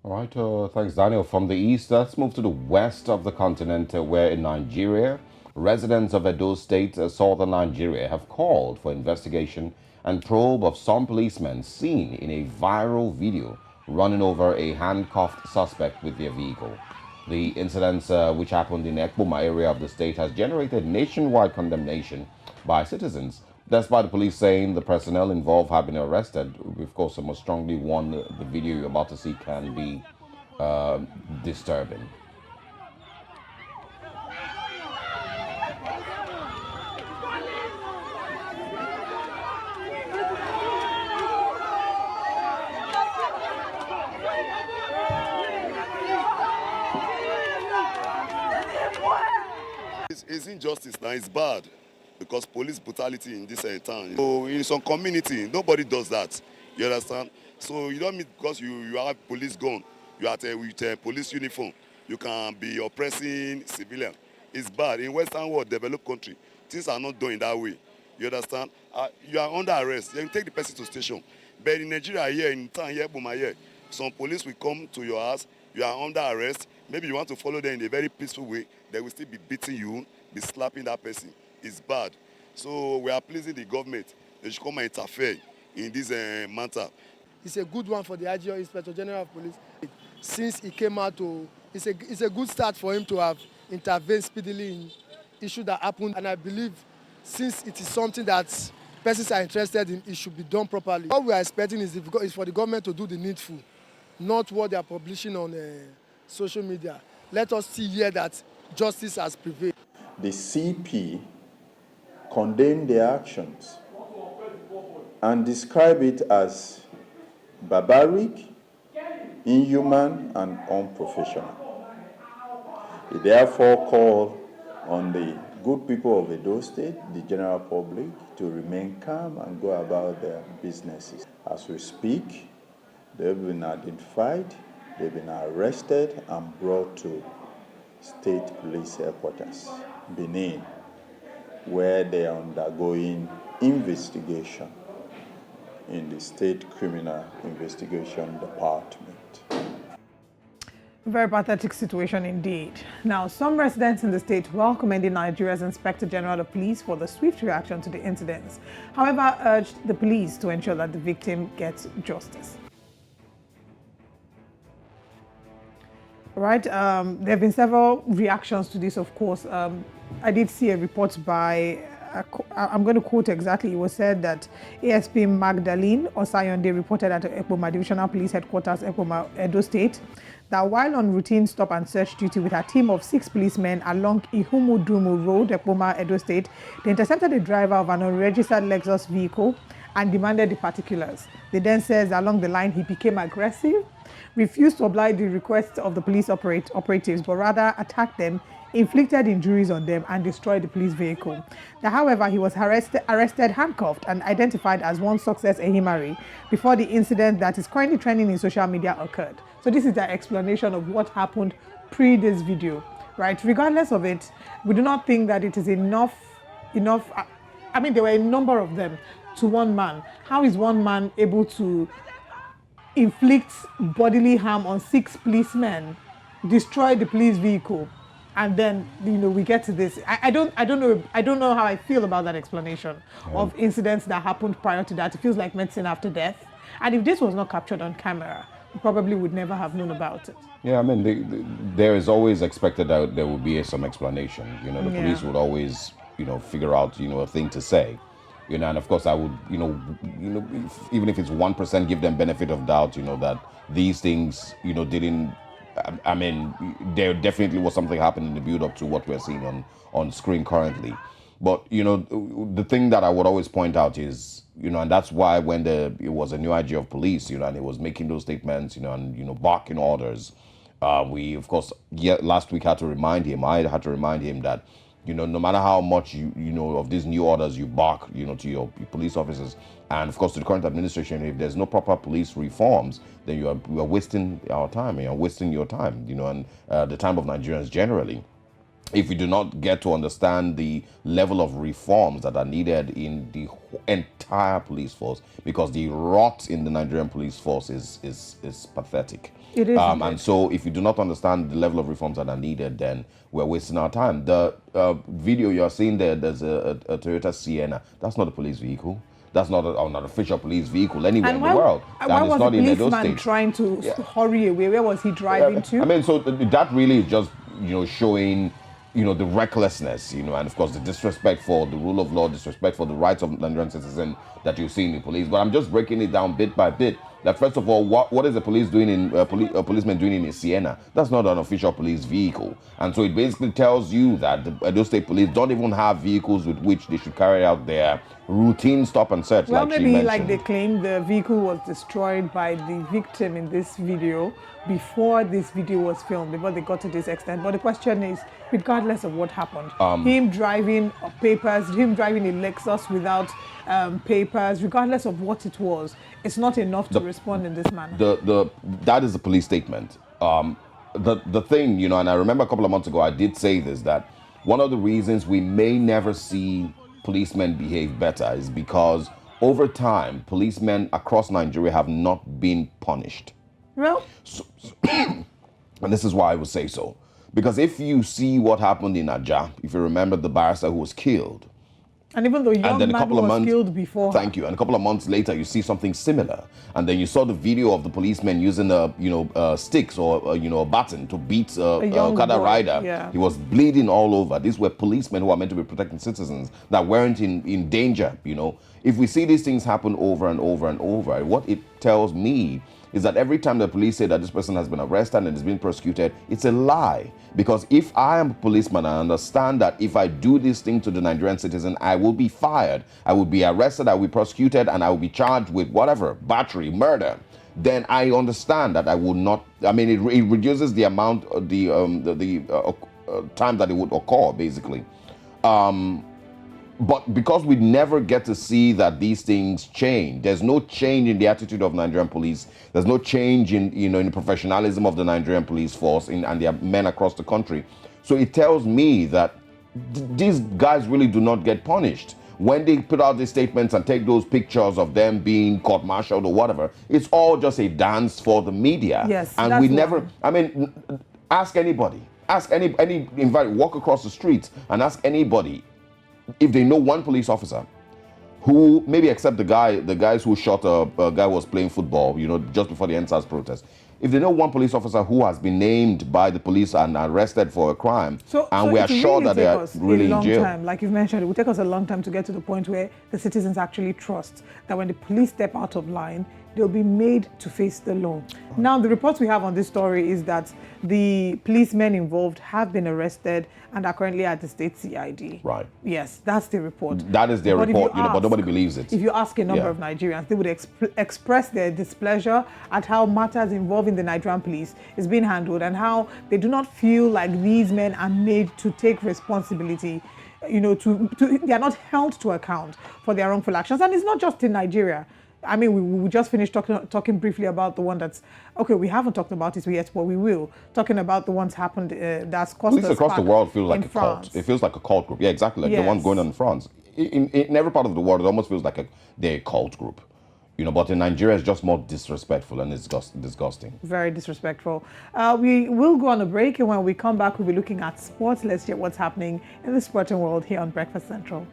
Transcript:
All right, thanks, Daniel. From the east, let's move to the west of the continent, where in Nigeria, residents of Edo State, southern Nigeria, have called for investigation and probe of some policemen seen in a viral video running over a handcuffed suspect with their vehicle. The incident, which happened in Ekboma area of the state, has generated nationwide condemnation by citizens, despite the police saying the personnel involved have been arrested. Of course, I must strongly warn the video you're about to see can be uh, disturbing. It's injustice now. It's bad because police brutality in this town. So in some community, nobody does that. You understand? So you don't mean because you have police gun, you are with a police uniform, you can be oppressing civilian. It's bad. In Western world, developed country, things are not done in that way. You understand? You are under arrest. Then take the person to station. But in Nigeria here, in town here, Boma here, some police will come to your house. You are under arrest. Maybe you want to follow them in a very peaceful way. They will still be beating you, be slapping that person. It's bad. So we are pleasing the government. They should come and interfere in this matter. It's a good one for the IGO Inspector General of Police. Since he came out it's a good start for him to have intervened speedily in issues that happened. And I believe since it is something that persons are interested in, it should be done properly. What we are expecting is for the government to do the needful, not what they are publishing on social media. Let us see here that justice has prevailed. The CP condemned their actions and described it as barbaric, inhuman, and unprofessional. He therefore called on the good people of Edo State, the general public, to remain calm and go about their businesses. As we speak, they've been identified, they've been arrested and brought to State Police Headquarters, Benin, where they are undergoing investigation in the State Criminal Investigation Department. Very pathetic situation indeed. Now, some residents in the state well commended Nigeria's Inspector General of Police for the swift reaction to the incidents. However, urged the police to ensure that the victim gets justice. Right, there have been several reactions to this, of course. I did see a report by, I'm going to quote exactly, it was said that ASP Magdalene Osayonde reported at Ekboma Divisional Police Headquarters, Ekboma, Edo State, that while on routine stop and search duty with a team of 6 policemen along Ihumudumu Road, Ekboma, Edo State, they intercepted the driver of an unregistered Lexus vehicle and demanded the particulars. They then says along the line he became aggressive, refused to oblige the request of the police operatives, but rather attacked them, inflicted injuries on them, and destroyed the police vehicle. Now, however, he was arrested, handcuffed, and identified as one Success Ehimari before the incident that is currently trending in social media occurred. So this is the explanation of what happened pre this video, right? Regardless of it, we do not think that it is enough. I mean, there were a number of them to one man. How is one man able to inflict bodily harm on 6 policemen, destroy the police vehicle, and then we get to this? I don't know how I feel about that explanation of incidents that happened prior to that. It feels like medicine after death. And if this was not captured on camera, we probably would never have known about it. Yeah, I mean, there is always expected that there will be some explanation. The police would always, figure out, a thing to say. And of course I would, even if it's 1%, give them benefit of doubt, that these things, didn't, I mean, there definitely was something happening in the build up to what we're seeing on screen currently. But, the thing that I would always point out is, and that's why when it was a new IG of police, and he was making those statements, and, barking orders, we, of course, last week had to remind him, I had to remind him that, no matter how much of these new orders you bark, to your police officers, and of course to the current administration, if there's no proper police reforms, then you are wasting our time. You're wasting your time, and the time of Nigerians generally. if we do not get to understand the level of reforms that are needed in the entire police force, because the rot in the Nigerian police force is pathetic. It is. And so if you do not understand the level of reforms that are needed, then we're wasting our time. The video you're seeing there, there's a Toyota Sienna. That's not a police vehicle. That's not an official police vehicle anywhere in the world. And why it's was not the in Edo policeman State. trying to hurry away? Where was he driving to? I mean, so that really is just, showing, the recklessness, and of course the disrespect for the rule of law, disrespect for the rights of Nigerian citizens that you see in the police. But I'm just breaking it down bit by bit. That first of all, what is a policeman doing in a Sienna? That's not an official police vehicle, and so it basically tells you that the Edo State Police don't even have vehicles with which they should carry out their routine stop and search. Well, like maybe like they claim the vehicle was destroyed by the victim in this video before this video was filmed, before they got to this extent. But the question is, regardless of what happened, him driving papers, him driving a Lexus without papers, regardless of what it was, it's not enough to respond in this manner. That is a police statement. The thing, and I remember a couple of months ago I did say this, that one of the reasons we may never see policemen behave better is because over time policemen across Nigeria have not been punished. Well, and this is why I would say so. Because if you see what happened in Ajah, if you remember the barrister who was killed, and even though young man was killed before. Thank you. And a couple of months later, you see something similar, and then you saw the video of the policeman using sticks or a baton to beat a Okada rider. Yeah. He was bleeding all over. These were policemen who are meant to be protecting citizens that weren't in danger. If we see these things happen over and over and over, what it tells me is that every time the police say that this person has been arrested and is being prosecuted, it's a lie. Because if I am a policeman, I understand that if I do this thing to the Nigerian citizen, I will be fired, I will be arrested, I will be prosecuted, and I will be charged with whatever, battery, murder. Then I understand that I will not. I mean, it reduces the amount, the time that it would occur, basically. But because we never get to see that these things change, there's no change in the attitude of Nigerian police. There's no change in in the professionalism of the Nigerian police force and their men across the country. So it tells me that these guys really do not get punished. When they put out these statements and take those pictures of them being court-martialed or whatever, it's all just a dance for the media. Yes, and we never. I mean, ask anybody. Ask any walk across the streets and ask anybody if they know one police officer who, maybe except the guys who shot a guy who was playing football, just before the NSAS protest. If they know one police officer who has been named by the police and arrested for a crime, and we are sure that they are really in jail. Time, like you've mentioned, it will take us a long time to get to the point where the citizens actually trust that when the police step out of line, they'll be made to face the law. Now, the reports we have on this story is that the policemen involved have been arrested and are currently at the state CID. Right. Yes, that's the report. That is their report, but nobody believes it. If you ask a number of Nigerians, they would express their displeasure at how matters involving the Nigerian police is being handled and how they do not feel like these men are made to take responsibility. They are not held to account for their wrongful actions. And it's not just in Nigeria. I mean, we just finished talking briefly about the one that's, okay, we haven't talked about it yet, but we will. Talking about the ones happened, that's cost us. Police across the world feel like a France. cult. It feels like a cult group. Yeah, exactly. Like the one going on in France. In every part of the world, it almost feels like they're a cult group. But in Nigeria, it's just more disrespectful and it's disgusting. Very disrespectful. We will go on a break, and when we come back, we'll be looking at sports. Let's check what's happening in the sporting world here on Breakfast Central.